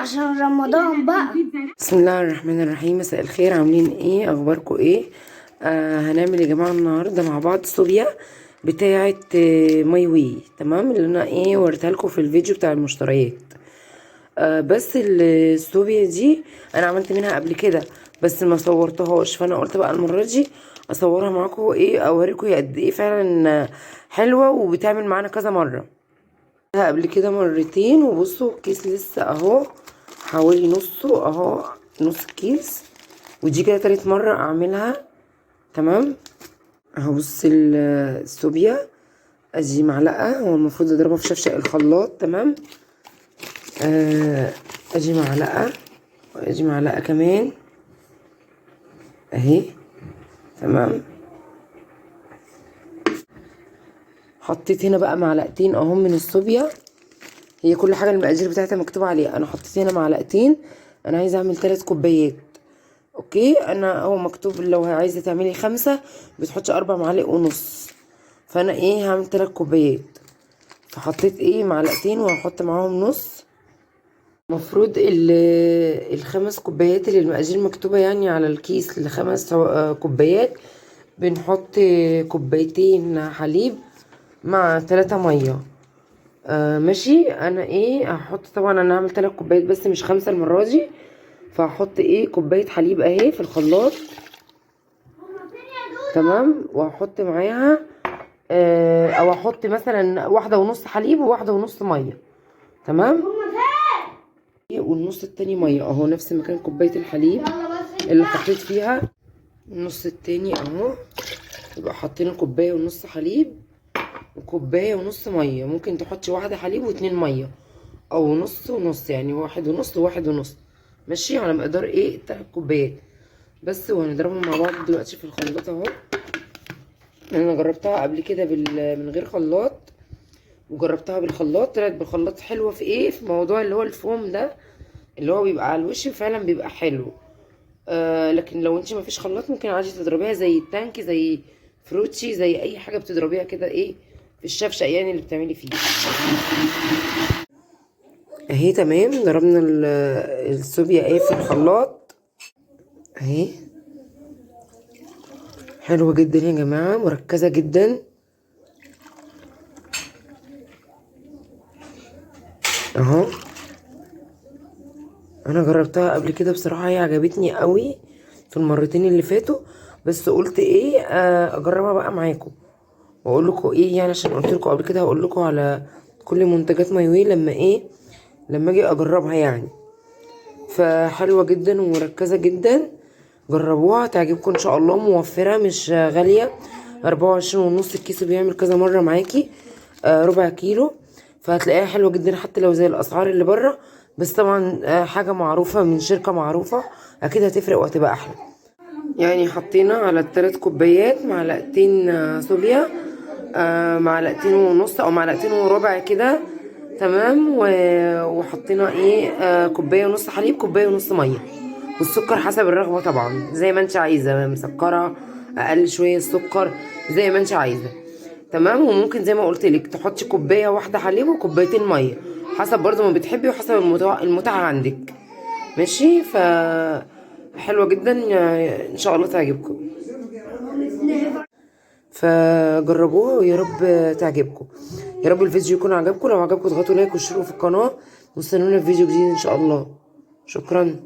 عشان رمضان بقى. بسم الله الرحمن الرحيم. مساء الخير، عاملين ايه؟ اخباركم ايه؟ هنعمل يا جماعه النهارده مع بعض صوبيا بتاعه ماي واي. تمام، اللي انا وريتها لكم في الفيديو بتاع المشتريات. بس الصوبيا دي انا عملت منها قبل كده بس ما صورتهاش، فانا قلت بقى المره دي اصورها معاكم، اوريكم هي قد ايه فعلا حلوه وبتعمل معانا كذا مره قبل كده مرتين. وبصوا الكيس لسه اهو، حوالي نصه اهو، نص الكيس، ودي كده تالت مرة اعملها. تمام اهو. بص الصوبيا، ادي معلقة، هو المفروض اضربها في شفشق الخلاط. تمام، ادي معلقة، وادي معلقة كمان اهي. تمام، حطيت هنا بقى معلقتين اهو من الصوبيا، هي كل حاجة المقادير بتاعتها مكتوب عليها. انا حطيت هنا معلقتين، انا عايزة اعمل 3 كوبايات. اوكي، انا هو مكتوب لو عايزة تعملي 5 بتحطي 4 معالق ونص، فانا هعمل 3 كوبايات، فحطيت معلقتين وهحط معاهم نص. المفروض ال5 كوبايات اللي المقادير مكتوبة يعني على الكيس ل5 كوبايات، بنحط كوبايتين حليب مع 3 مية. ماشي. انا هحط طبعا، انا هعمل 3 كوبايات بس مش 5 المرة دي، فهحط كوباية حليب اهي في الخلاط. تمام، وهحط معاها او احط مثلا 1.5 حليب و1.5 مية. تمام، والنص التاني مية اهو، نفس مكان كوباية الحليب اللي حطيت فيها. النص التاني اهو، يبقى حطينا كوباية ونص حليب وكوباية ونص مية. ممكن تحطي 1 حليب و2 مية، او نص ونص، يعني 1.5 و1.5، ماشي على مقدار 3 كوبايات بس. وهنضربهم مع بعض دلوقتي في الخلاط اهو. انا جربتها قبل كده من غير خلاط، وجربتها بالخلاط، طلعت بالخلاط حلوه في موضوع اللي هو الفوم ده اللي هو بيبقى على الوش، فعلا بيبقى حلو. لكن لو انت مفيش خلاط ممكن عادي تضربيها زي التانك، زي فروتشي، زي اي حاجه بتضربيها كده في الشفشق يعني اللي بتعملي فيه اهي. تمام، ضربنا الصوبيا في الخلاط اهي. حلوه جدا يا جماعه، مركزه جدا اهو. انا جربتها قبل كده بصراحه، هي عجبتني قوي في المرتين اللي فاتوا، بس قلت اجربها بقى معاكم واقول لكم يعني، عشان قلت لكم قبل كده هقول لكم على كل منتجات مايوي لما اجي اجربها يعني. فحلوه جدا ومركزه جدا، جربوها تعجبكم ان شاء الله. موفره مش غاليه، 24.5 الكيس، بيعمل كذا مره معاكي ربع كيلو، فهتلاقيها حلوه جدا حتى لو زي الاسعار اللي بره. بس طبعا حاجه معروفه من شركه معروفه، اكيد هتفرق وهتبقى احلى. يعني حطينا على ال3 كوبايات معلقتين صوبيا، معلقتين ونص او معلقتين وربع كده. تمام، وحطينا كوبايه ونص حليب، كوبايه ونص ميه، والسكر حسب الرغبه طبعا، زي ما انت عايزه، مسكره اقل شويه السكر زي ما انت عايزه. تمام، وممكن زي ما قلت لك تحطي كوبايه واحده حليب وكوبايتين ميه، حسب برضو ما بتحبي وحسب المتعه عندك. ماشي، حلوه جدا، ان شاء الله تعجبكم، فجربوها ويا رب تعجبكم. يا رب الفيديو يكون عجبكم، لو عجبكم اضغطوا لايك واشتركوا في القناه، واستنونا في فيديو جديد ان شاء الله. شكرا.